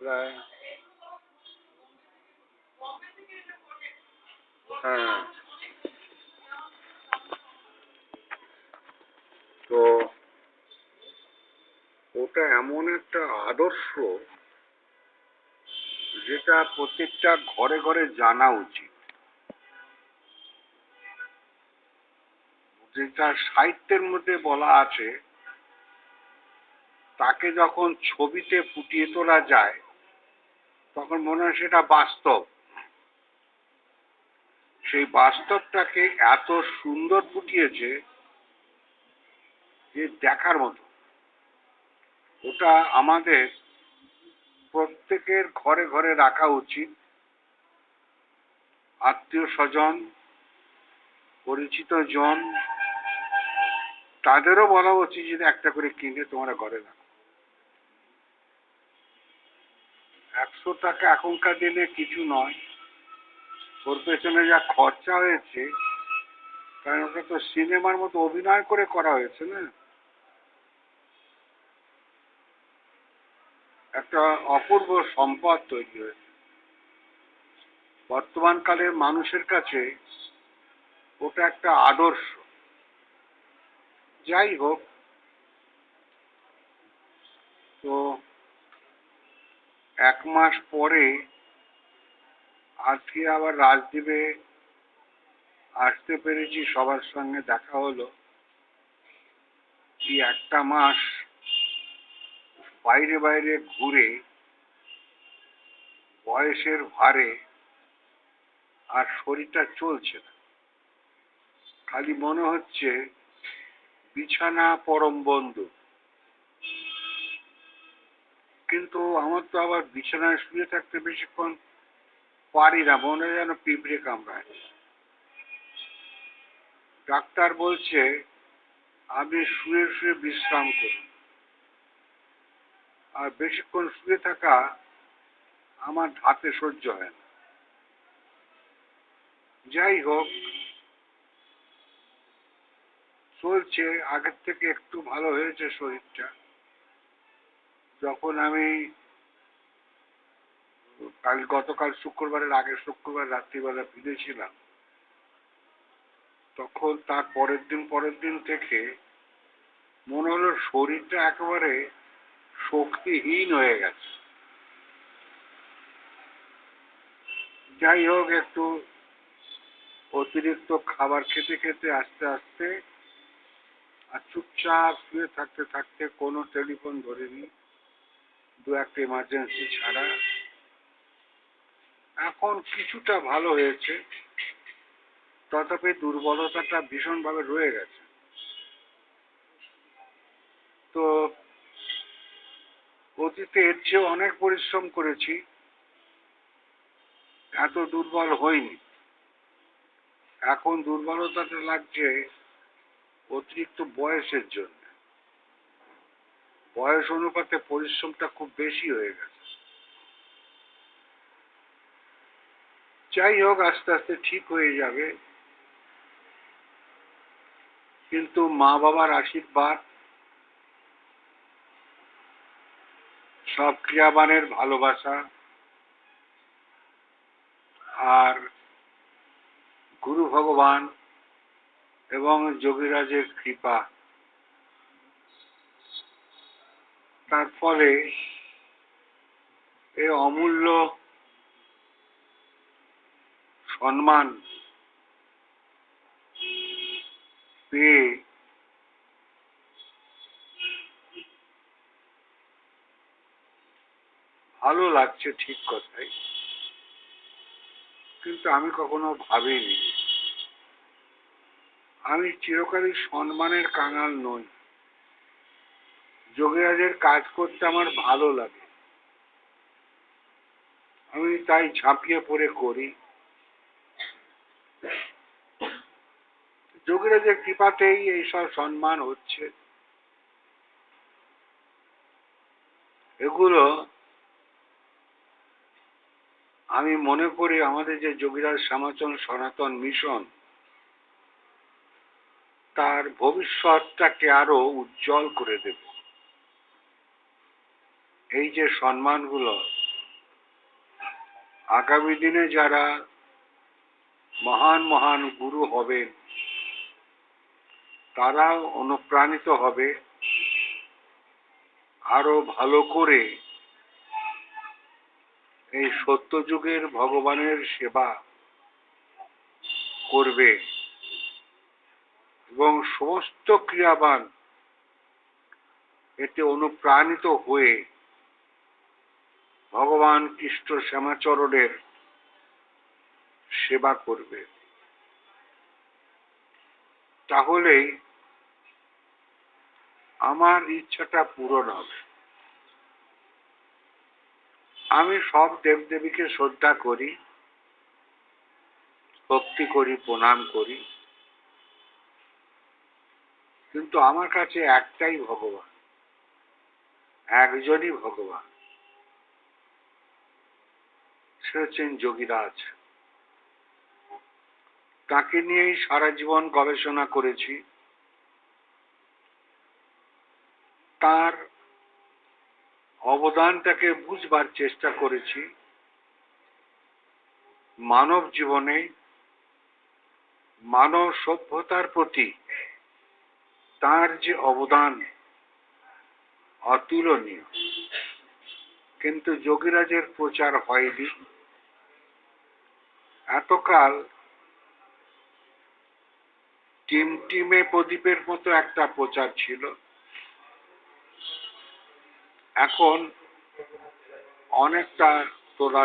প্রায়। হ্যাঁ, তো ওটা এমন একটা আদর্শ যেটা প্রত্যেকটা ঘরে ঘরে জানা উচিত, যেটা সাহিত্যের মধ্যে বলা আছে, তাকে যখন ছবিতে ফুটিয়ে তোলা যায় তখন মনে হয় সেটা বাস্তব। সেই বাস্তবটাকে এত সুন্দর ফুটিয়েছে যে দেখার মতো। ওটা আমাদের প্রত্যেকের ঘরে ঘরে রাখা উচিত। আত্মীয় স্বজন, পরিচিত জন, তাদেরও বলা উচিত যে একটা করে কিনে তোমরা ঘরে রাখো। 100 টাকা এখনকার দিনে কিছু নয়, ওর পেছনে যা খরচা হয়েছে, কারণ ওটা তো সিনেমার মতো অভিনয় করে করা হয়েছে না, একটা অপূর্ব সম্পদ তৈরি হয়েছে। বর্তমান কালের মানুষের কাছে ওটা একটা আদর্শ। যাই হোক, তো 1 মাস পরে আজকে আবার রাজদ্বীপে আসতে পেরেছি, সবার সঙ্গে দেখা হলো। এই 1 মাস বাইরে বাইরে ঘুরে বয়সের ভারে আর শরীরটা চলছে না, খালি মনে হচ্ছে বিছানা পরম বন্ধু। কিন্তু আমার তো আবার বিছানায় শুয়ে থাকতে বেশিক্ষণ পারি না, মনে হয় যেন পিঁপড়ে কামড়ায়। ডাক্তার বলছে আপনি শুয়ে শুয়ে বিশ্রাম করুন, আর বেশিক্ষণ শুয়ে থাকা আমার হাতে সহ্য হয় না। যাই হোক, চলছে, আগের থেকে একটু ভালো হয়েছে শরীরটা। যখন আমি গতকাল শুক্রবারের আগের শুক্রবার রাত্রিবেলা ফিরেছিলাম, তখন তার পরের দিন থেকে মনে হলো শরীরটা একেবারে শক্তিহীন হয়ে গেছে। যাই হোক, একটু অতিরিক্ত খাবার খেতে খেতে আস্তে আস্তে আর চুপচাপ শুয়ে থাকতে থাকতে কোনো টেলিফোন ধরিনি, 2-1 এমার্জেন্সি ছাড়া। এখন কিছুটা ভালো হয়েছে, তথাপি দুর্বলতাটা ভীষণভাবে রয়ে গেছে। তো অতীতে এর চেয়েও অনেক পরিশ্রম করেছি, এত দুর্বল হইনি। এখন দুর্বলতাটা লাগছে অতিরিক্ত বয়সের জন্য। বয়স অনুপাতে পরিশ্রমটা খুব বেশি হয়ে গেছে। যাই হোক, আস্তে আস্তে ঠিক হয়ে যাবে। কিন্তু মা বাবার আশীর্বাদ, সব ক্রিয়াবানের ভালোবাসা, আর গুরু ভগবান এবং যোগীরাজের কৃপা, তার ফলে এই অমূল্য সম্মান পেয়ে ভালো লাগছে, ঠিক কথাই। কিন্তু আমি কখনো ভাবিনি আমি চিরকালই সম্মানের কাঙাল নই। যোগীরাজের কাজ করতে আমার ভালো লাগে, আমি তাই ঝাঁপিয়ে পড়ে করি। যোগীরাজের কৃপাতেই এইসব সম্মান হচ্ছে। এগুলো আমি মনে করি আমাদের যে যোগীরাজ শ্যামাচরণ সনাতন মিশন, তার ভবিষ্যৎটাকে আরো উজ্জ্বল করে দেবে। এই যে সম্মানগুলো, আগামী দিনে যারা মহান মহান গুরু হবেন তারাও অনুপ্রাণিত হবে আরো ভালো করে এই সত্যযুগের ভগবানের সেবা করবে এবং সমস্ত ক্রিয়াবান এতে অনুপ্রাণিত হয়ে ভগবান কৃষ্ণ শ্যামাচরণের সেবা করবে। তাহলেই আমার ইচ্ছাটা পূরণ হবে। আমি সব দেবদেবীকে শ্রদ্ধা করি, ভক্তি করি, প্রণাম করি, কিন্তু আমার কাছে একটাই ভগবান, একজনই ভগবান, সে হচ্ছেন যোগীরাজ। তাকে নিয়েই সারা জীবন গবেষণা করেছি। তার অবদানটাকে বুঝবার চেষ্টা করেছি। মানব জীবনে মানব সভ্যতার প্রতি তার যে অবদান অতুলনীয়, কিন্তু যোগীরাজের প্রচার হয়নি। এতকাল টিমটিমে প্রদীপের মতো একটা প্রচার ছিল, এখন অনেকটা তোলা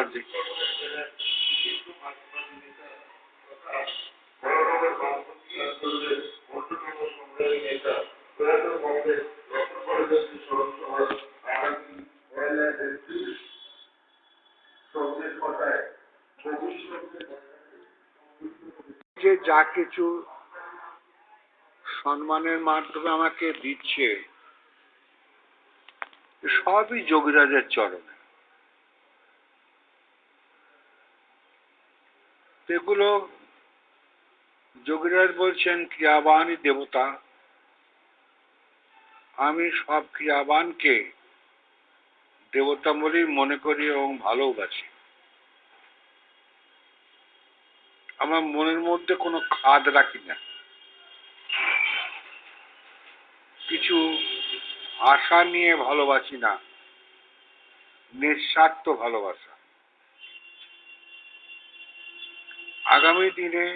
যে যা কিছু সম্মানের মাধ্যমে আমাকে দিচ্ছে সবই যোগীরাজের চরণে। এগুলো যোগীরাজ বলছেন ক্রিয়াবানই দেবতা। আমি সব ক্রিয়াবানকে দেবতা বলেই মনে করি এবং ভালোবাসি। আমার মনের মধ্যে কোনো খাদ রাখি না, কিছু আশা নিয়ে ভালোবাসি না, নিঃস্বার্থ ভালোবাসা। আগামী দিনে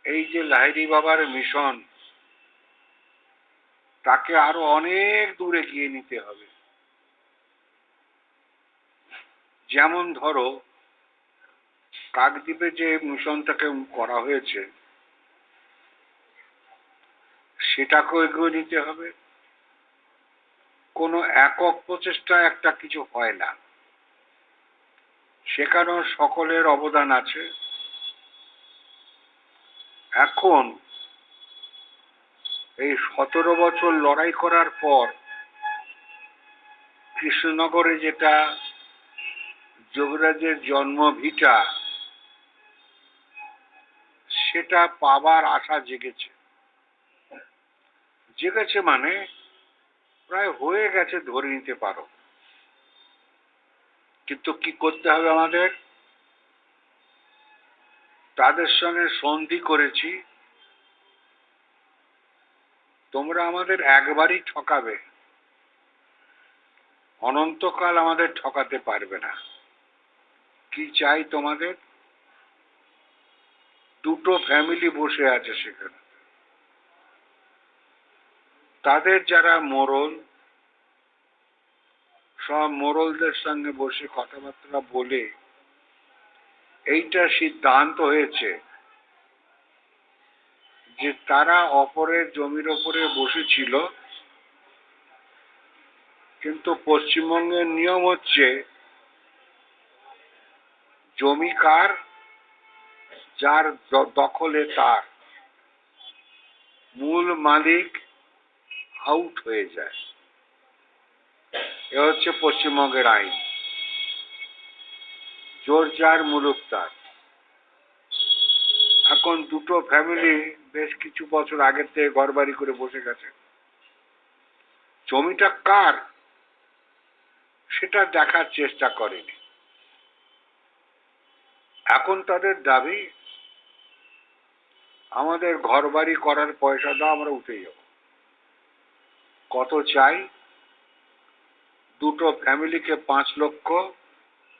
এই যে লাহিড়ী বাবার মিশন, তাকে আরো অনেক দূরে এগিয়ে নিতে হবে। যেমন ধরো কাকদ্বীপে যে মিশনটাকে করা হয়েছে সেটাকেও এগিয়ে নিতে হবে। কোনো একক প্রচেষ্টা একটা কিছু হয় না, সেখানেও সকলের অবদান আছে। এখন এই 17 বছর লড়াই করার পর কৃষ্ণনগরে যেটা যোগীরাজের জন্মভিটা, সেটা পাবার আশা জেগেছে। জেগেছে মানে প্রায় হয়ে গেছে ধরে নিতে পারো। কিন্তু কি করতে হবে আমাদের? তাদের সঙ্গে সন্ধি করেছি, তোমরা আমাদের একবারই ঠকাবে, অনন্তকাল আমাদের ঠকাতে পারবে না। কি চাই তোমাদের? দুটো ফ্যামিলি বসে আছে সেখানে, তাদের যারা মোড়ল, সব মোড়লদের সঙ্গে বসে কথাবার্তা বলে এইটা সিদ্ধান্ত হয়েছে যে তারা অপরের জমির ওপরে বসেছিল, কিন্তু পশ্চিমবঙ্গের নিয়ম হচ্ছে জমি কার, যার দখলে তার, মূল মালিক আউট হয়ে যায়। এ হচ্ছে পশ্চিমবঙ্গের আইন। জোর যার মুলুক তার। এখন দুটো ফ্যামিলি বেশ কিছু বছর আগের থেকে ঘরবাড়ি করে বসে গেছে, জমিটা কার সেটা দেখার চেষ্টা করেনি। এখন তাদের দাবি আমাদের ঘর বাড়ি করার পয়সা দাও, আমরা উঠে যাব। কত চাই? দুটো ফ্যামিলিকে 5 লক্ষ,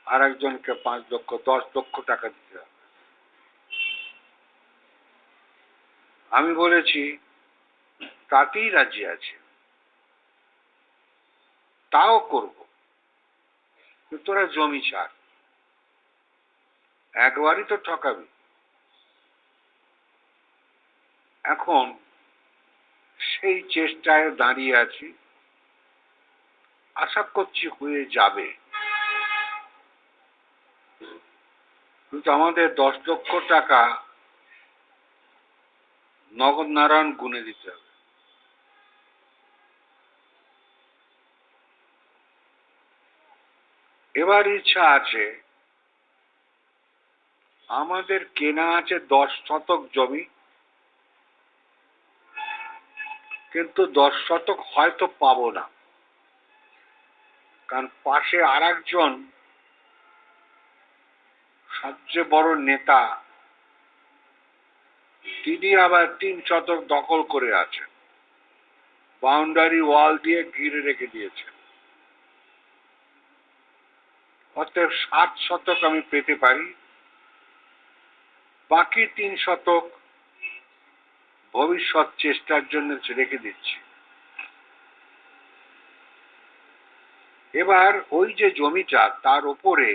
আর একজনকে 5 লক্ষ, 10 লক্ষ টাকা দিতে হবে। আমি বলেছি তাতেই রাজি আছে, তাও করব, তোরা জমি ছাড়, একবারই তো ঠকাবি। এখন সেই চেষ্টায় দাঁড়িয়ে আছি, আশা করছি হয়ে যাবে। কিন্তু আমাদের 10 লক্ষ টাকা নগদ নারায়ণ গুনে দিতে হবে। এবার ইচ্ছা আছে, আমাদের কেনা আছে 10 শতক জমি, কিন্তু 10 শতক হয়তো পাবো না, কারণ পাশে আরেকজন সবচেয়ে বড় নেতা, তিনি আবার 3 শতক দখল করে আছেন, বাউন্ডারি ওয়াল দিয়ে ঘিরে রেখে দিয়েছেন। অতএব 7 শতক আমি পেতে পারি, বাকি 3 শতক ভবিষ্যৎ চেষ্টার জন্য রেখে দিচ্ছি। এবার ওই যে জমিটা, তার উপরে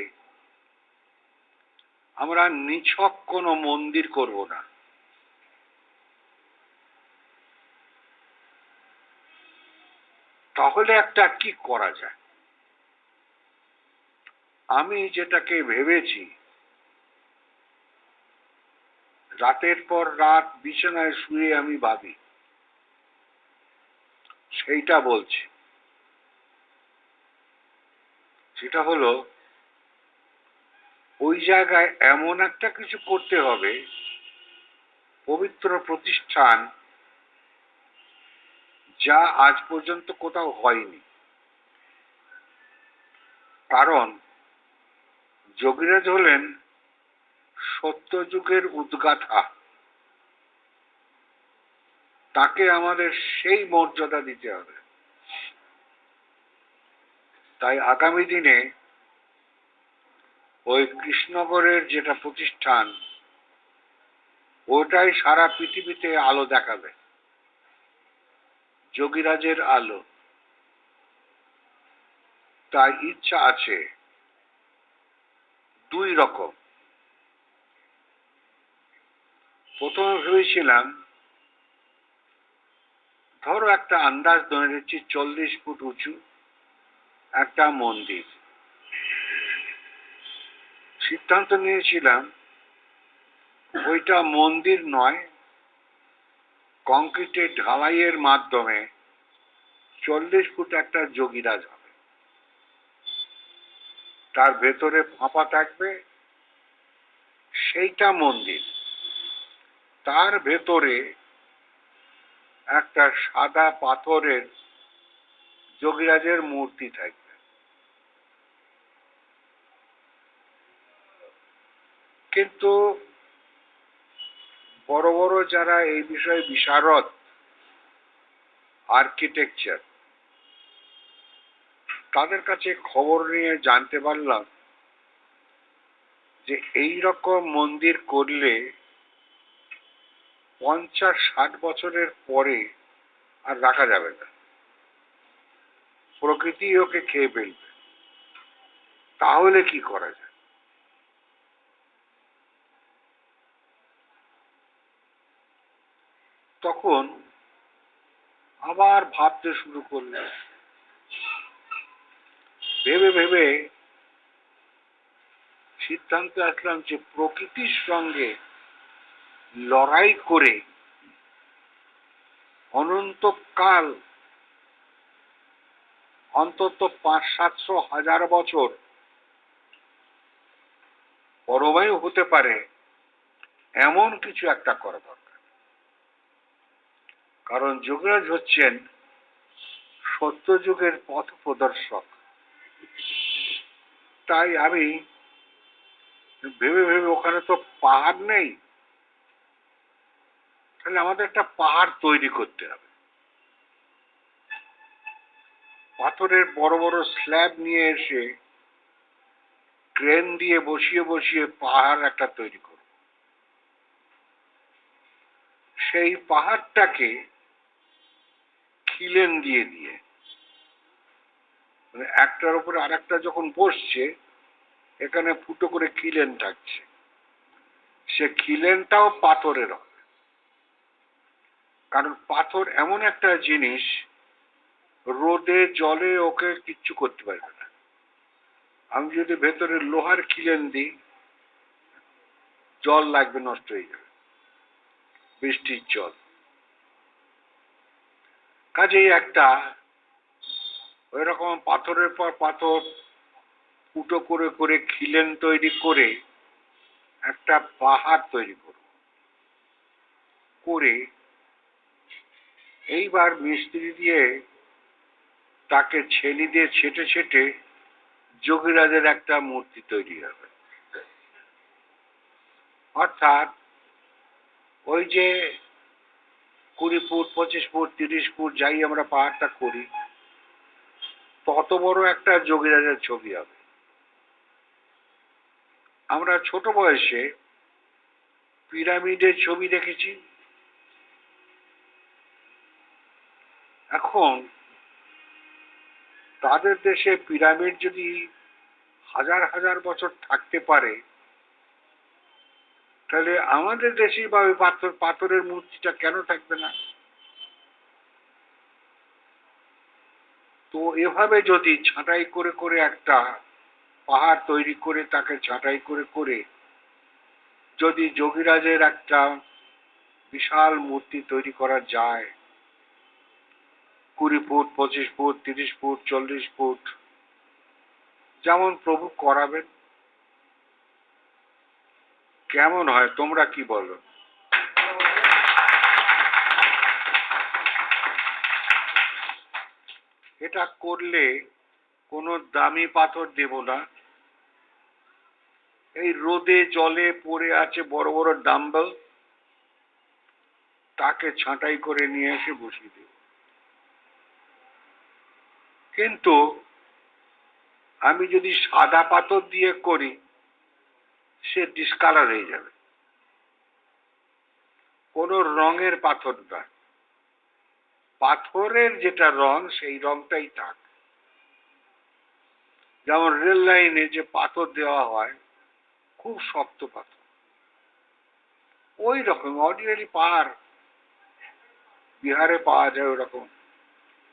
আমরা নিছক কোনো মন্দির করব না। তাহলে একটা কি করা যায়? আমি যেটাকে ভেবেছি, রাতের পর রাত বিছানায় শুয়ে আমি ভাবি, সেইটা বলছি। সেটা হলো, ওই জায়গায় এমন একটা কিছু করতে হবে, পবিত্র প্রতিষ্ঠান, যা আজ পর্যন্ত কোথাও হয়নি। কারণ যোগীরাজ হলেন সত্যযুগের উদ্গাথা, তাকে আমাদের সেই মর্যাদা দিতে হবে। তাই আগামী দিনে ওই কৃষ্ণগড়ের যেটা প্রতিষ্ঠান, ওটাই সারা পৃথিবীতে আলো দেখাবে, যোগীরাজের আলো। তাই ইচ্ছা আছে 2 রকম। প্রথমে ভেবেছিলাম, ধরো একটা আন্দাজ ধরে নিচ্ছি 40 ফুট উঁচু একটা মন্দির। সিদ্ধান্ত নিয়েছিলাম ওইটা মন্দির নয়, কংক্রিটের ঢালাইয়ের মাধ্যমে 40 ফুট একটা যোগীরাজ হবে। তার ভেতরে ফাঁপা থাকবে, সেইটা মন্দির। তার ভেতরে একটা সাদা পাথরের যোগীরাজের মূর্তি থাকবে। কিন্তু বড় বড় যারা এই বিষয়ে বিশারদ, আর্কিটেকচার, তাদের কাছে খবর নিয়ে জানতে পারলাম যে এই রকম মন্দির করলে 50-60 বছরের পরে আর রাখা যাবে না, প্রকৃতি ওকে খেয়ে ফেলবে। তাহলে কি করা যায়? তখন আবার ভাবতে শুরু করলাম। ভেবে ভেবে সিদ্ধান্তে আসলাম যে প্রকৃতির সঙ্গে লড়াই করে অনন্তকাল, অন্তত 500-700 বছর পরমায়ু হতে পারে, এমন কিছু একটা করা দরকার। কারণ যোগীরাজ হচ্ছেন সত্যযুগের পথ প্রদর্শক। তাই আমি ভেবে ভেবে ওখানে তো পাহাড় নেই, তাহলে আমাদের একটা পাহাড় তৈরি করতে হবে। পাথরের বড় বড় স্ল্যাব নিয়ে এসে ক্রেন দিয়ে বসিয়ে বসিয়ে পাহাড় একটা তৈরি করব। সেই পাহাড়টাকে খিলেন দিয়ে দিয়ে, মানে একটার উপরে আর একটা যখন বসছে এখানে ফুটো করে খিলেন থাকছে, সে খিলেনটাও পাথরের হবে। কারণ পাথর এমন একটা জিনিস, রোদে জলে ওকে কিচ্ছু করতে পারবে না। আমি যদি ভেতরে লোহার খিলেন দিই, জল লাগবে, নষ্ট হয়ে যাবে, বৃষ্টির জল। কাজেই একটা ওই রকম পাথরের পর পাথর ফুটো করে করে খিলেন তৈরি করে একটা পাহাড় তৈরি করব। করে এইবার মিস্ত্রি দিয়ে তাকে ছেনি দিয়ে ছেটে ছেটে যোগীরাজের একটা মূর্তি তৈরি হবে। অর্থাৎ ওই যে 20 ফুট 25 ফুট 30 ফুট যাই আমরা পাহাড়টা করি, তত বড় একটা যোগীরাজের ছবি হবে। আমরা ছোট বয়সে পিরামিডের ছবি দেখেছি। এখন তাদের দেশে পিরামিড যদি হাজার হাজার বছর থাকতে পারে, তাহলে আমাদের দেশেই বা ওই পাথরের মূর্তিটা কেন থাকবে না? তো এভাবে যদি ছাঁটাই করে করে একটা পাহাড় তৈরি করে তাকে ছাঁটাই করে করে যদি যোগীরাজের একটা বিশাল মূর্তি তৈরি করা যায়, 20 ফুট 25 ফুট 30 ফুট 40 ফুট, যেমন প্রভু করাবেন, কেমন হয় তোমরা কি বলো? এটা করলে কোনো দামি পাথর দেব না, এই রোদে জলে পড়ে আছে বড় বড় ডাম্বেল, তাকে ছাঁটাই করে নিয়ে এসে বসিয়ে দেব। কিন্তু আমি যদি সাদা পাথর দিয়ে করি, সে ডিসকালার হয়ে যাবে। কোনো রঙের পাথর না, পাথরের যেটা রং সেই রংটাই থাক। যেমন রেল লাইনে যে পাথর দেওয়া হয়, খুব শক্ত পাথর, ওই রকম অর্ডিনারি পাহাড় বিহারে পাওয়া যায়, ওরকম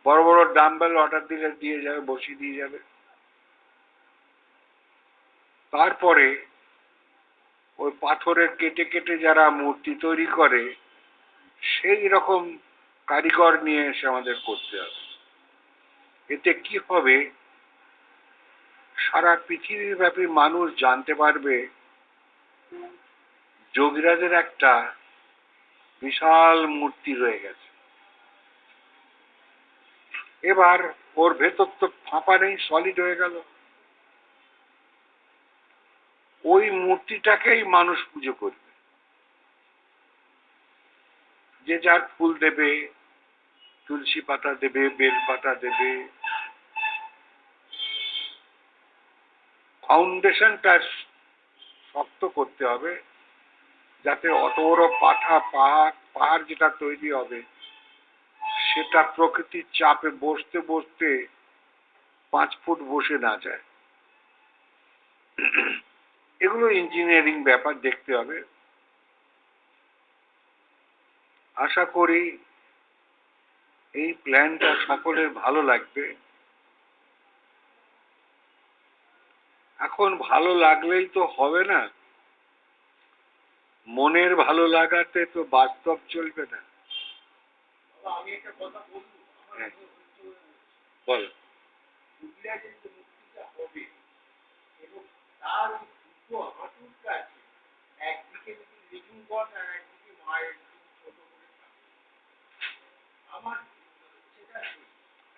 বড় বড় ডাম্বেল অর্ডার দিলে দিয়ে যাবে, বসিয়ে দিয়ে যাবে। তারপরে ওই পাথরের কেটে কেটে যারা মূর্তি তৈরি করে, সেই রকম কারিগর নিয়ে এসে আমাদের করতে হবে। এতে কি হবে, সারা পৃথিবীব্যাপী মানুষ জানতে পারবে যোগীরাজের একটা বিশাল মূর্তি রয়ে গেছে। এবার ওর ভেতর তো ফাঁপা নেই, সলিড হয়ে গেল। ওই মূর্তিটাকেই মানুষ পুজো করবে, যে যার ফুল দেবে, তুলসী পাতা দেবে, বেল পাতা দেবে। ফাউন্ডেশনটা শক্ত করতে হবে, যাতে অত বড় পাহাড় যেটা তৈরি হবে সেটা প্রকৃতির চাপে বসতে বসতে 5 ফুট বসে না যায়। এগুলো ইঞ্জিনিয়ারিং ব্যাপার, দেখতে হবে। আশা করি এই প্ল্যানটা সকলের ভালো লাগবে। এখন ভালো লাগলেই তো হবে না, মনের ভালো লাগাতে তো বাস্তব চলবে না। আমি একটা কথা বলবো, বল। হবে এবং তার দুটো হাঁটুর কাছে একদিকে যদি লিভিং গড আর একদিকে মায়ের ছোট করে থাকে, আমার সেটা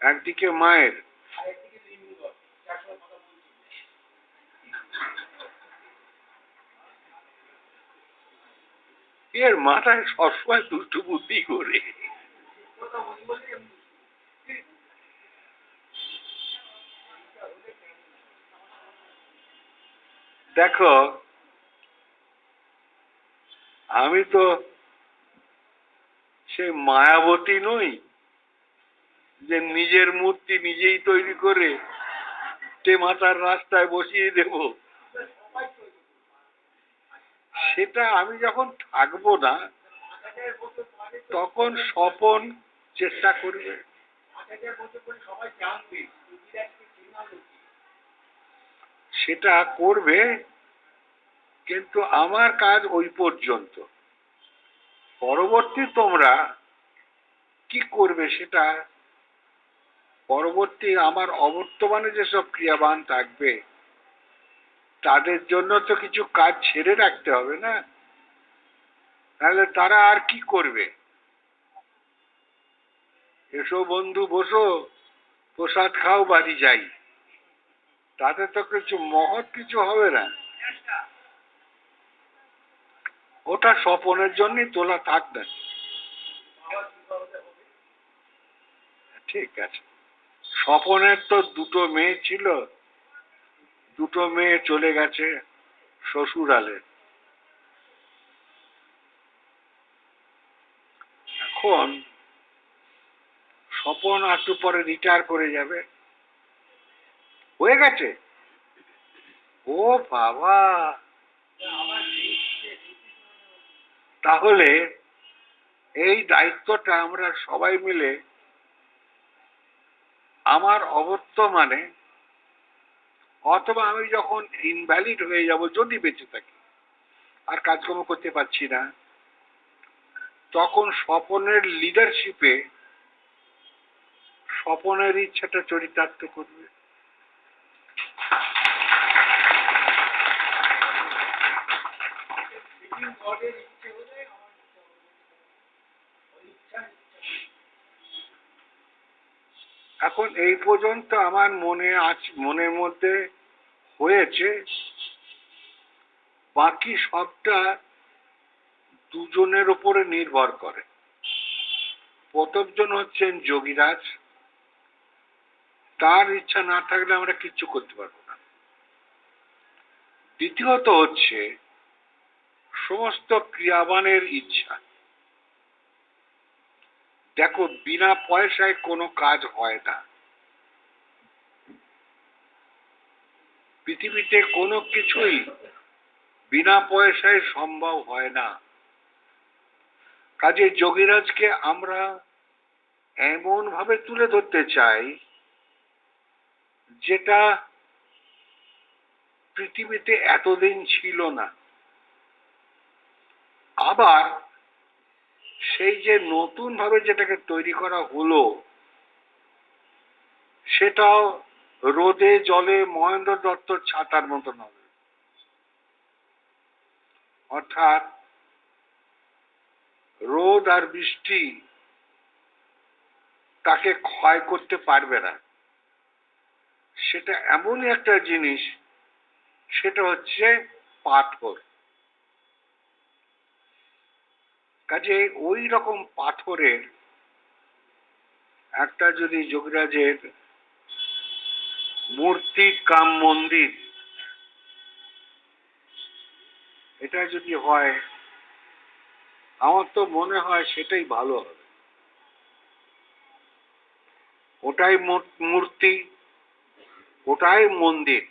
একদিকে মায়ের আর একদিকে লিভিং গড, যার সঙ্গে কথা বলছি। এর মাথায় সবসময় দুষ্টু বুদ্ধি করে। দেখো, আমি তো সে মায়াবতী নই যে নিজের মূর্তি নিজেই তৈরি করে মাথার রাস্তায় বসিয়ে দেব। সেটা আমি যখন থাকবো না তখন স্বপন চেষ্টা করবে, সেটা করবে, কিন্তু আমার কাজ ওই পর্যন্ত। পরবর্তী তোমরা কি করবে সেটা পরবর্তী আমার অবর্তমানে যেসব ক্রিয়াবান থাকবে তাদের জন্য তো কিছু কাজ ছেড়ে রাখতে হবে না, তাহলে তারা আর কি করবে? এসো বন্ধু বসো, প্রসাদ খাও, বাড়ি যাই, তাতে তো কিছু মহৎ কিছু হবে না। ওটা স্বপনের জন্যই তোলা, থাক না। ঠিক আছে। স্বপনের তো দুটো মেয়ে ছিল, দুটো মেয়ে চলে গেছে শ্বশুরালে। এখন স্বপন একটু পরে রিটায়ার করে যাবে, হয়ে গেছে। ও বাবা, তাহলে এই দায়িত্বটা আমরা সবাই মিলে আমার অবর্তমানে, অথবা আমি যখন ইনভ্যালিড হয়ে যাব, যদি বেঁচে থাকি আর কাজকর্ম করতে পারছি না, তখন স্বপনের লিডারশিপে স্বপনের ইচ্ছাটা চরিতার্থ করবে। এখন এই পর্যন্ত আমার মনের মধ্যে হয়েছে, বাকি সবটা দুজনের উপরে নির্ভর করে। প্রথমজন হচ্ছেন যোগীরাজ, তার ইচ্ছা না থাকলে আমরা কিচ্ছু করতে পারবো না। দ্বিতীয়ত হচ্ছে সমস্ত ক্রিয়াবানের ইচ্ছা। দেখো, বিনা পয়সায় কোনো কাজ হয় না, পৃথিবীতে কোনো কিছুই বিনা পয়সায় সম্ভব হয় না। কাজে যোগীরাজকে আমরা এমন ভাবে তুলে ধরতে চাই যেটা পৃথিবীতে এতদিন ছিল না। আবার সেই যে নতুন ভাবে যেটাকে তৈরি করা হলো, সেটাও রোদে জলে মহেন্দ্র দত্তর ছাতার মতন হবে। অর্থাৎ রোদ আর বৃষ্টি তাকে ক্ষয় করতে পারবে না। সেটা এমনই একটা জিনিস, সেটা হচ্ছে পাথর। কাজে ওই রকম পাথরের একটা যদি যোগীরাজের মূর্তি কাম মন্দির, এটা যদি হয়, আমার তো মনে হয় সেটাই ভালো হবে। ওটাই মূর্তি, ওটাই মন্দির।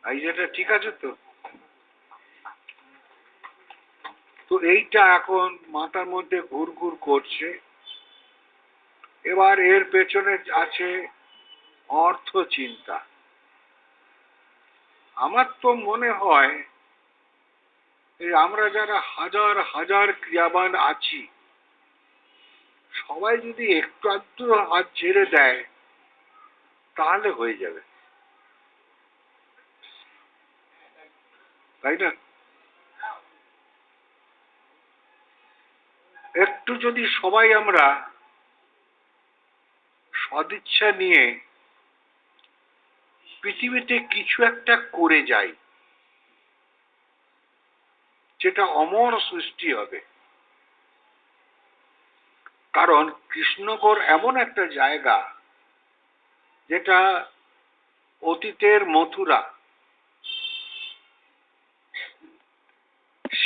এই যেটা ঠিক আছে তো? তো এইটা এখন মাথার মধ্যে ঘুরঘুর করছে। এবার এর পেছনে আছে অর্থ চিন্তা। আমার তো মনে হয় আমরা যারা হাজার হাজার ক্রিয়াবান আছি, সবাই যদি একটু আধটু হাত ছেড়ে দেয় তাহলে হয়ে যাবে, তাই না? একটু যদি সবাই আমরা সদিচ্ছা নিয়ে পৃথিবীতে কিছু একটা করে যাই, যেটা অমর সৃষ্টি হবে। কারণ কৃষ্ণগড় এমন একটা জায়গা যেটা অতীতের মথুরা।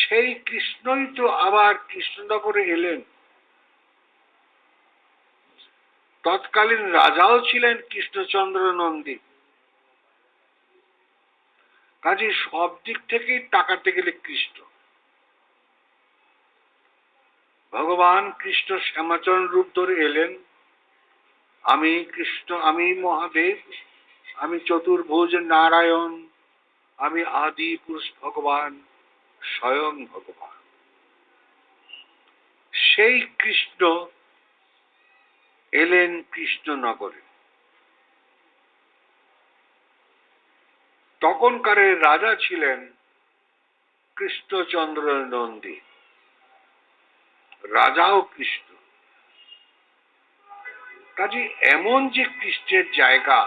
সেই কৃষ্ণই তো আবার কৃষ্ণনগরে এলেন। তৎকালীন রাজাও ছিলেন কৃষ্ণচন্দ্র নন্দী। কাজে সব দিক থেকেই তাকাতে গেলে কৃষ্ণ, ভগবান কৃষ্ণ শ্যামাচরণ রূপ ধরে এলেন। আমি কৃষ্ণ, আমি মহাদেব, আমি চতুর্ভুজ নারায়ণ, আমি আদি পুরুষ ভগবান, স্বয়ং ভগবান। সেই কৃষ্ণ এলেন কৃষ্ণনগরে। তখনকারের রাজা ছিলেন কৃষ্ণচন্দ্র নন্দী, রাজাও কৃষ্ণ। কাজে এমন যে কৃষ্ণের জায়গা,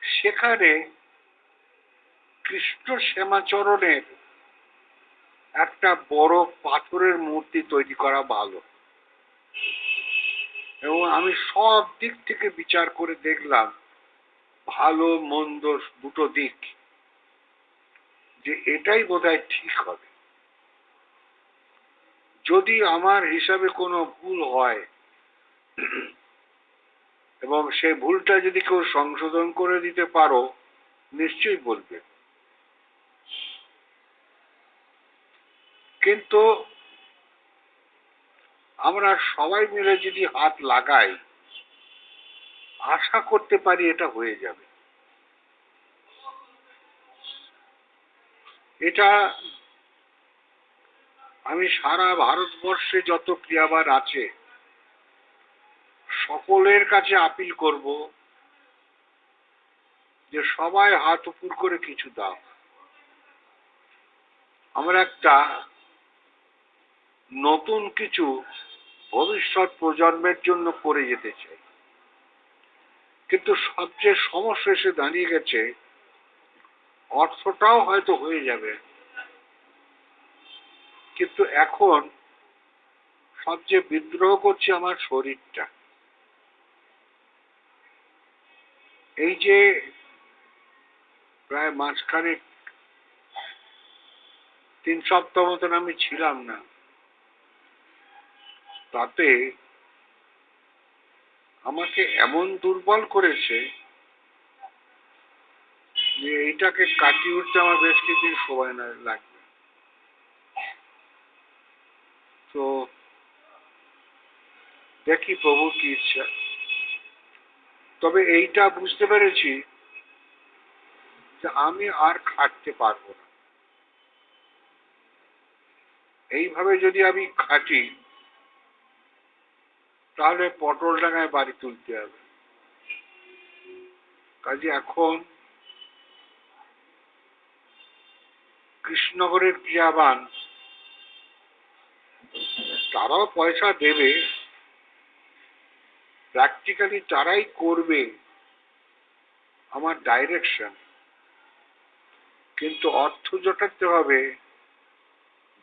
সেখানে কৃষ্ণ শ্যামাচরণের একটা বড় পাথরের মূর্তি তৈরি করা ভালো। এবং আমি সব দিক থেকে বিচার করে দেখলাম, ভালো মন্দ দুটো দিক, যে এটাই বোধহয় ঠিক হবে। যদি আমার হিসাবে কোনো ভুল হয় এবং সেই ভুলটা যদি কেউ সংশোধন করে দিতে পারো, নিশ্চয়ই বলবে। কিন্তু আমরা সবাই মিলে যদি হাত লাগাই, আশা করতে পারি এটা হয়ে যাবে। এটা আমি সারা ভারতবর্ষে যত ক্রিয়াবান আছে সকলের কাছে আপিল করব যে সবাই হাত উপর করে কিছু দাও। আমরা একটা নতুন কিছু ভবিষ্যৎ প্রজন্মের জন্য করে যেতে চাই। কিন্তু সবচেয়ে সমস্যা এসে দাঁড়িয়ে গেছে, অর্থটাও হয়তো হয়ে যাবে, কিন্তু এখন সবচেয়ে বিদ্রোহ করছে আমার শরীরটা। এই যে প্রায় মাঝখানে 3 সপ্তাহ মতন আমি ছিলাম না, তাতে আমাকে এমন দুর্বল করেছে যে এইটাকে কাটিয়ে উঠতে আমার বেশ কিছুদিন সময় লাগবে। তো দেখি প্রভুর কি ইচ্ছা। তবে এইটা বুঝতে পেরেছি যে আমি আর খাটতে পারবো না। এইভাবে যদি আমি খাটি, তাহলে পটল ডাঙায় বাড়ি তুলতে হবে। কাজে এখন কৃষ্ণনগরের ক্রিয়াবান তারাও পয়সা দেবে, প্র্যাকটিক্যালি তারাই করবে আমার ডাইরেকশন, কিন্তু অর্থ জোটাতে হবে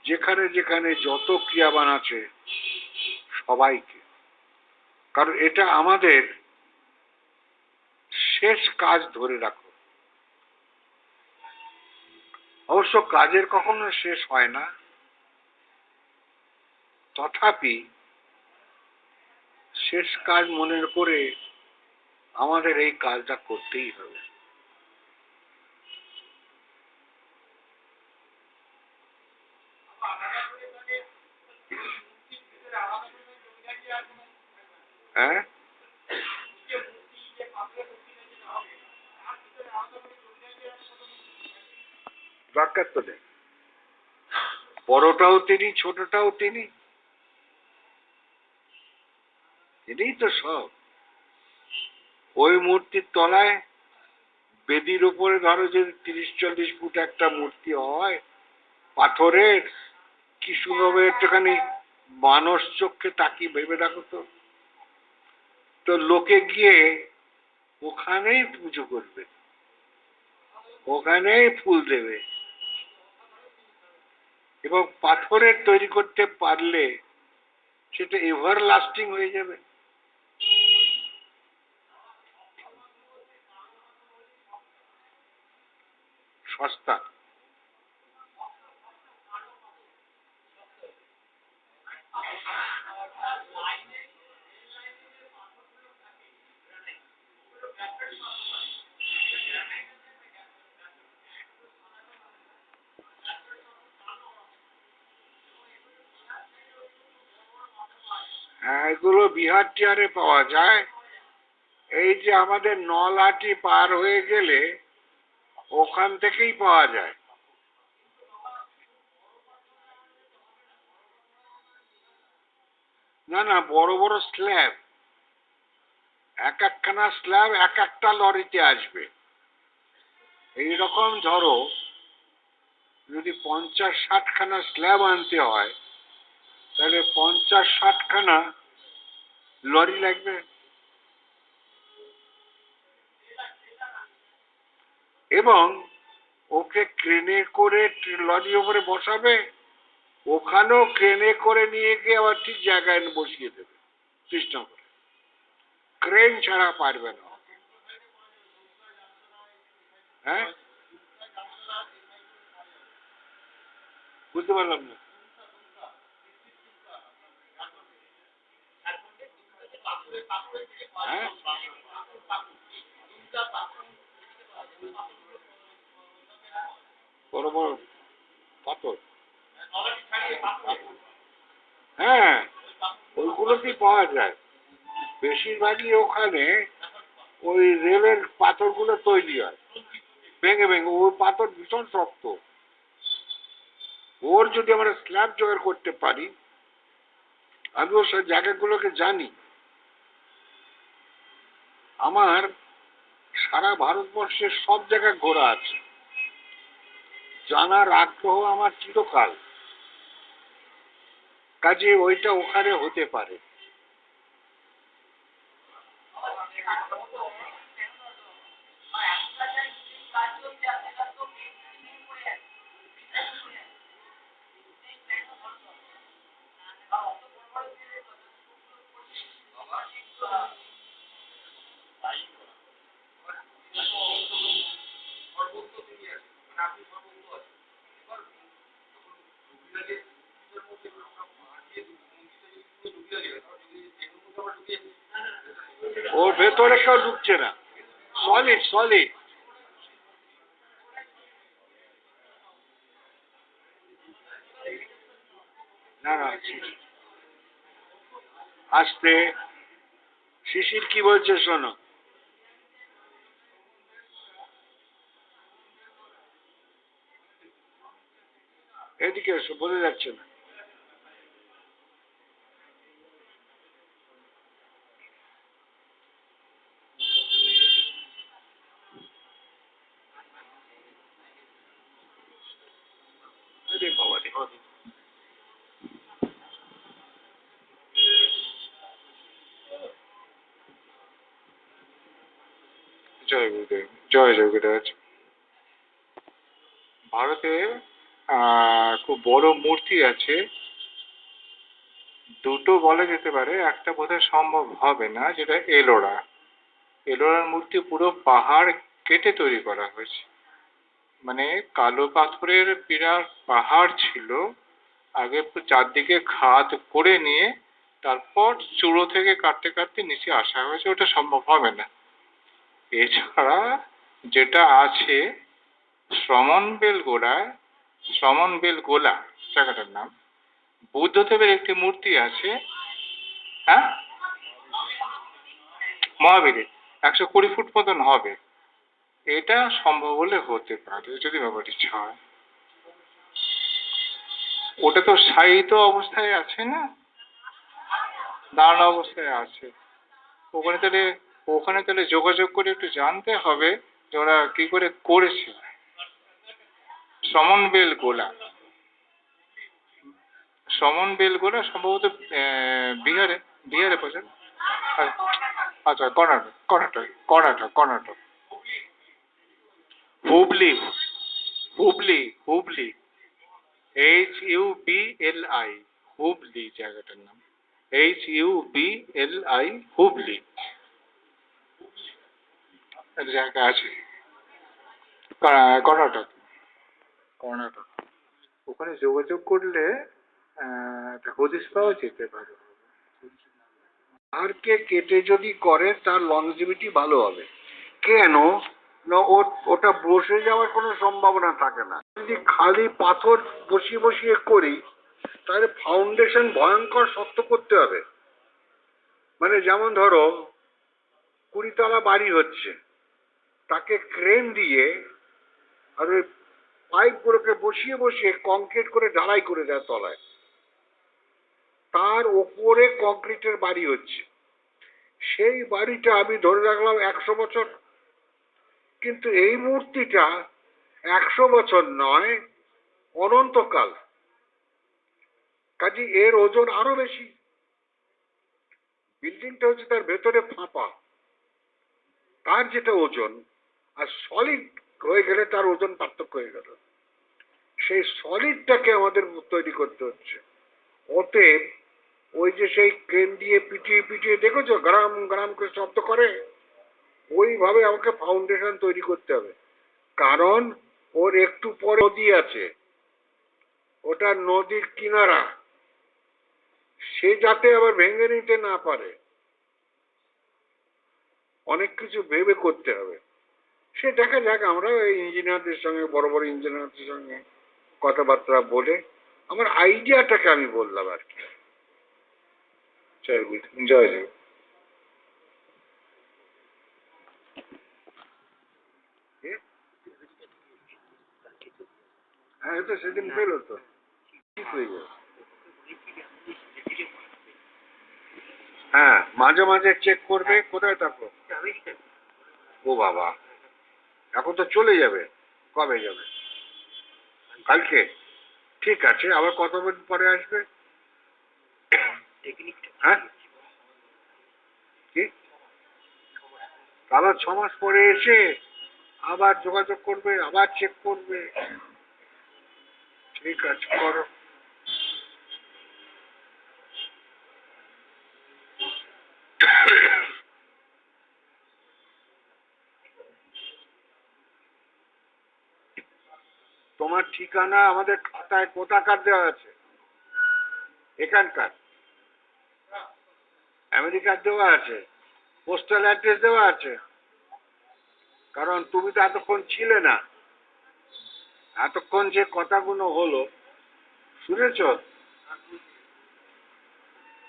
যেখানে যেখানে যত ক্রিয়াবান আছে সবাইকে। কারণ এটা আমাদের শেষ কাজ ধরে রাখো। অবশ্য কাজের কখনো শেষ হয় না, তথাপি শেষ কাজ মনে করে আমাদের এই কাজটা করতেই হবে। হ্যাঁ, দরকার তো নেই। বড়টাও তিনি, ছোটটাও তিনি, তিনিই তো সব। ওই মূর্তির তলায় বেদির উপরে ধরো যদি 30-40 ফুট একটা মূর্তি হয় পাথরের, কি সুন্দর একটুখানি মানুষ চোখে তাকিয়ে ভেবে দেখো তো। তো লোকে গিয়ে ওখানেই পুজো করবে, ওখানেই ফুল দেবে। এবং পাথরের তৈরি করতে পারলে সেটা এভার লাস্টিং হয়ে যাবে। সস্তা। হ্যাঁ, এগুলো বিহার টিহারে পাওয়া যায়। এই যে আমাদের নলহাটি পার হয়ে গেলে ওখান থেকেই পাওয়া যায়। না না, বড় বড় স্ল্যাব, এক একখানা স্ল্যাব এক একটা লরিতে আসবে। এইরকম ধরো যদি 50-60 খানা স্ল্যাব আনতে হয় তাহলে 50-60 খানা লরি লাগবে। এবং ওকে ক্রেনে করে লরির উপরে বসাবে, ওখানেও ক্রেনে করে নিয়ে গিয়ে আবার ঠিক জায়গায় বসিয়ে দেবে সিস্টেম করে। ক্রেন ছাড়া পারবে না। হ্যাঁ, বুঝতে পারলাম না। হ্যাঁ, বড় বড় পাথর। হ্যাঁ, ওইগুলোতেই পাওয়া যায় বেশিরভাগই। ওখানে ওই রেলের পাথরগুলো তৈরি হয় ভেঙে ভেঙে। ওই পাথর ভীষণ শক্ত। ওর যদি আমরা স্ল্যাব জোগাড় করতে পারি, আমি ওর সব জায়গাগুলোকে জানি। আমার সারা ভারতবর্ষের সব জায়গায় ঘোরা আছে, জানার আগ্রহ আমার চিরকাল। কাজে ওইটা ওখানে হতে পারে। ওর ভেতরে কেউ ঢুকছে না, সলিড সলিড। না না, আসতে শিশির কি বলছে শোনো। এদিকে এসো, বোঝা যাচ্ছে না। আরে বাবা রে। জয় গুরুদেব, জয় জয় গুরুদেব। ভারতে খুব বড় মূর্তি আছে দুটো বলা যেতে পারে। একটা বোধহয় সম্ভব হবে না, যেটা এলোরা। এলোরার মূর্তি পুরো পাহাড় কেটে তৈরি করা হয়েছে। মানে কালো পাথরের বিরাট পাহাড় ছিল, আগে চারদিকে খাদ করে নিয়ে তারপর চূড়ো থেকে কাটতে কাটতে নিচে আসা হয়েছে। ওটা সম্ভব হবে না। এছাড়া যেটা আছে শ্রমণবেল গোড়ায়, শ্রমণবেল গোলা জায়গাটার নাম, বুদ্ধদেবের একটি মূর্তি আছে। হ্যাঁ, মহাবীরের 120 ফুট মতন হবে। এটা সম্ভব হলে হতে পারে যদি বাবার ইচ্ছা হয়। ওটা তো শায়িত অবস্থায় আছে না, দাঁড়ানো অবস্থায় আছে। ওখানে তাহলে ওখানে তাহলে যোগাযোগ করে একটু জানতে হবে যে ওরা কি করে করেছে। সমনবেল গোলা, সমনবেল গোলা সম্ভবত বিহারে, বিহারে পড়ছে। আচ্ছা, কর্ণাটক কর্ণাটক কর্ণাটক কর্ণাটক। হুবলি, হুবলি হুবলি। HUBLI, হুবলি জায়গাটার নাম। HUBLI, হুবলি একটা জায়গা আছে কর্ণাটক। কর্ণাটক ওখানে যোগাযোগ করলে একটা হদিশ পাওয়া যেতে পারে। পাহাড়কে কেটে যদি করে তার লংজিভিটি ভালো হবে। কেন না ওটা বসে যাওয়ার কোনো সম্ভাবনা থাকে না। যদি খালি পাথর বসিয়ে বসিয়ে করি তাহলে ফাউন্ডেশন ভয়ঙ্কর শক্ত করতে হবে। মানে যেমন ধরো 20 তলা বাড়ি হচ্ছে, তাকে ক্রেন দিয়ে আর ওই পাইপগুলোকে বসিয়ে বসিয়ে কংক্রিট করে ঢালাই করে দেয় তলায়, তার ওপরে কংক্রিটের বাড়ি হচ্ছে। সেই বাড়িটা আমি ধরে রাখলাম 100 বছর, কিন্তু এই মূর্তিটা 100 বছর নয়, অনন্তকাল। কাজে এর ওজন আরো বেশি। বিল্ডিংটা হচ্ছে তার ভেতরে ফাঁপা, তার যেটা ওজন আর সলিড হয়ে গেলে তার ওজন পার্থক্য হয়ে গেল। সেই সলিডটাকে আমাদের তৈরি করতে হচ্ছে। অতএব ওই যে সেই ক্রেন দিয়ে পিটিয়ে পিটিয়ে দেখেছো গ্রাম গ্রাম করে শব্দ করে, ওইভাবে আমাকে ফাউন্ডেশন তৈরি করতে হবে। কারণ ওর একটু পরে নদী আছে, ওটা নদীর কিনারা, সে যাতে আবার ভেঙে নিতে না পারে, অনেক কিছু ভেবে করতে হবে। সে দেখা যাক, আমরা এই ইঞ্জিনিয়ারদের সঙ্গে, বড় বড় ইঞ্জিনিয়ারদের সঙ্গে কথাবার্তা বলে আমার আইডিয়াটাকে আমি বললাম আর কি। জয় গুরু, জয় জয়। হ্যাঁ, তো সেদিন পেলো তো ঠিক হয়ে যাবে। হ্যাঁ, মাঝে মাঝে চেক করবে। কোথায় থাকো? ও বাবা, এখন তো চলে যাবে। কবে যাবে? কালকে? ঠিক আছে, আবার কতদিন পরে আসবে? হ্যাঁ, কি আবার 6 মাস পরে এসে আবার যোগাযোগ করবে, আবার চেক করবে? ঠিক আছে, করো। তোমার ঠিকানা আমাদের খাতায় কোথাকার দেওয়া আছে? এখানকার? আমেরিকার দেওয়া আছে? পোস্টাল অ্যাড্রেস দেওয়া আছে? কারণ তুমি তো এতক্ষণ ছিলে না। এতক্ষণ যে কথাগুলো হলো শুনেছ,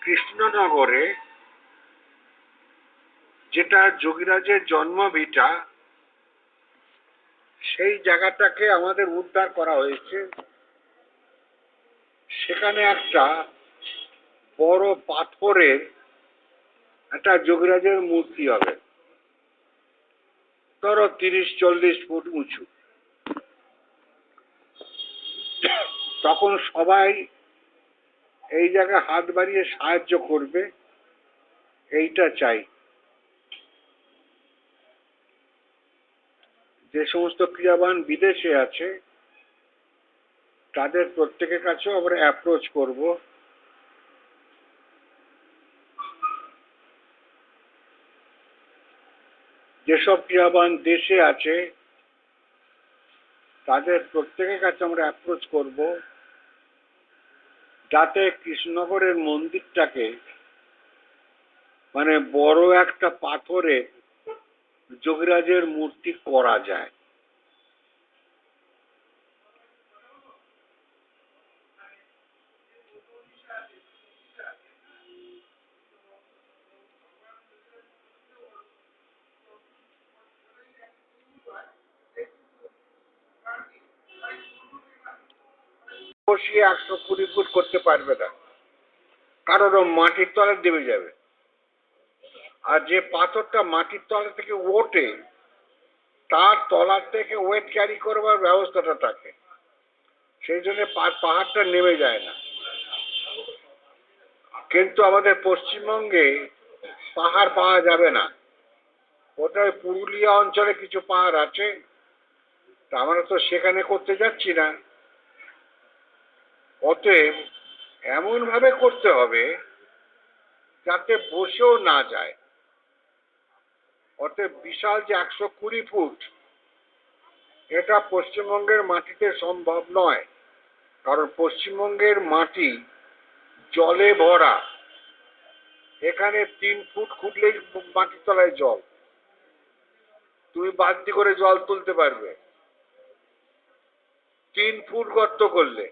কৃষ্ণনগরে যেটা যোগীরাজের জন্মভিটা, সেই জায়গাটাকে আমাদের উদ্ধার করা হয়েছে। সেখানে একটা বড় পাথরের একটা যোগীরাজের মূর্তি হবে, ধরো 30-40 ফুট উঁচু। তখন সবাই এই জায়গায় হাত বাড়িয়ে সাহায্য করবে, এইটা চাই। যে সমস্ত ক্রিয়াবান বিদেশে আছে তাদের প্রত্যেকের কাছেও আমরা অ্যাপ্রোচ করব। যেসব ক্রিয়াবান দেশে আছে তাদের প্রত্যেকের কাছে আমরা অ্যাপ্রোচ করব, যাতে কৃষ্ণনগরের মন্দিরটাকে মানে বড় একটা পাথরের যোগীরাজের মূর্তি করা যায়। বসিয়ে 120 ফুট করতে পারবে না, কারণ ও মাটির তলায় দেবে যাবে। আর যে পাথরটা মাটির তলা থেকে ওঠে, তার তলার থেকে ওয়েট ক্যারি করবার ব্যবস্থাটা থাকে, সেই জন্য পাহাড়টা নেমে যায় না। কিন্তু আমাদের পশ্চিমবঙ্গে পাহাড় পাওয়া যাবে না। ওটা পুরুলিয়া অঞ্চলে কিছু পাহাড় আছে, তা আমরা তো সেখানে করতে যাচ্ছি না। অতএব এমন ভাবে করতে হবে যাতে বসেও না যায়। অতএব বিশাল যে 120 ফুট, এটা পশ্চিমবঙ্গের মাটিতে সম্ভব নয়। কারণ পশ্চিমবঙ্গের মাটি জলে ভরা। এখানে 3 ফুট খুঁড়লেই মাটির তলায় জল। তুমি বালতি করে জল তুলতে পারবে 3 ফুট গর্ত করলে।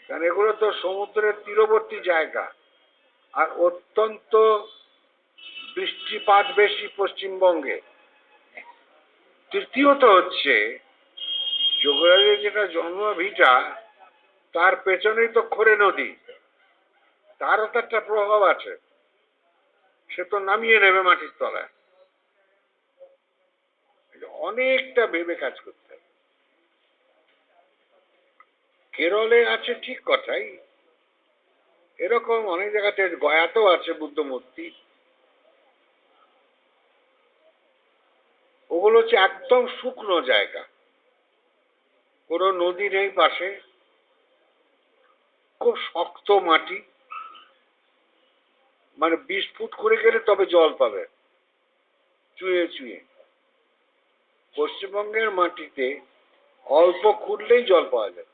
কারণ এগুলো তো সমুদ্রের তীরবর্তী জায়গা, আর অত্যন্ত বৃষ্টিপাত বেশি পশ্চিমবঙ্গে। তৃতীয়ত হচ্ছে, যোগরাজের যেটা জন্মভিটা, তার পেছনেই তো খোরে নদী, তারও তো একটা প্রভাব আছে। সে তো নামিয়ে নেবে মাটির তলায়। অনেকটা ভেবে কাজ করতে হবে। কেরলে আছে ঠিক কথাই, এরকম অনেক জায়গাতে, গয়াতেও আছে বুদ্ধ মূর্তি। ওগুলো হচ্ছে একদম শুকনো জায়গা, কোনো নদী নেই পাশে, খুব শক্ত মাটি। মানে 20 ফুট করে গেলে তবে জল পাবে, চুয়ে চুয়ে। পশ্চিমবঙ্গের মাটিতে অল্প খুঁড়লেই জল পাওয়া যায়।